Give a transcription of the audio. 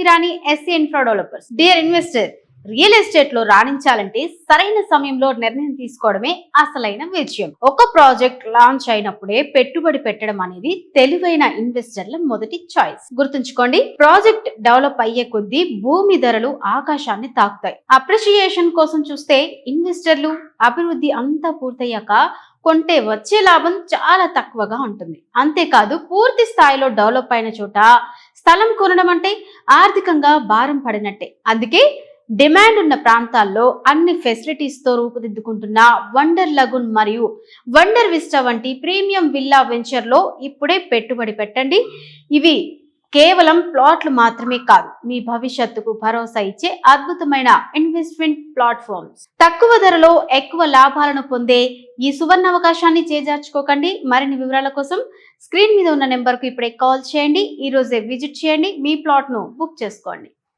Hirani SC infra developers. Dear investor, real estate లో రాణించాలంటే సరైన సమయంలో నిర్ణయం తీసుకోవడమే అసలైన విజయం. ఒక ప్రాజెక్ట్ లాంచ్ అయినప్పుడే పెట్టుబడి పెట్టడం అనేది తెలివైన ఇన్వెస్టర్ల మొదటి చాయిస్. గుర్తుంచుకోండి, ప్రాజెక్ట్ డెవలప్ అయ్యే కొద్దీ భూమి ధరలు ఆకాశాన్ని తాకుతాయి. అప్రిషియేషన్ కోసం చూస్తే ఇన్వెస్టర్లు అభివృద్ధి అంతా పూర్తయ్యాక కొంటే వచ్చే లాభం చాలా తక్కువగా ఉంటుంది. అంతేకాదు, పూర్తి స్థాయిలో డెవలప్ అయిన చోట స్థలం కొనడం అంటే ఆర్థికంగా భారం పడినట్టే. అందుకే డిమాండ్ ఉన్న ప్రాంతాల్లో అన్ని ఫెసిలిటీస్ తో రూపుదిద్దుకుంటున్న వండర్ లగూన్ మరియు వండర్ విస్టా వంటి ప్రీమియం విల్లా వెంచర్ లో ఇప్పుడే పెట్టుబడి పెట్టండి. ఇవి కేవలం ప్లాట్లు మాత్రమే కాదు, మీ భవిష్యత్తుకు భరోసా ఇచ్చే అద్భుతమైన ఇన్వెస్ట్మెంట్ ప్లాట్ఫామ్స్. తక్కువ ధరలో ఎక్కువ లాభాలను పొందే ఈ సువర్ణ అవకాశాన్ని చేజార్చుకోకండి. మరిన్ని వివరాల కోసం స్క్రీన్ మీద ఉన్న నెంబర్ కు ఇప్పుడే కాల్ చేయండి. ఈ రోజే విజిట్ చేయండి, మీ ప్లాట్ ను బుక్ చేసుకోండి.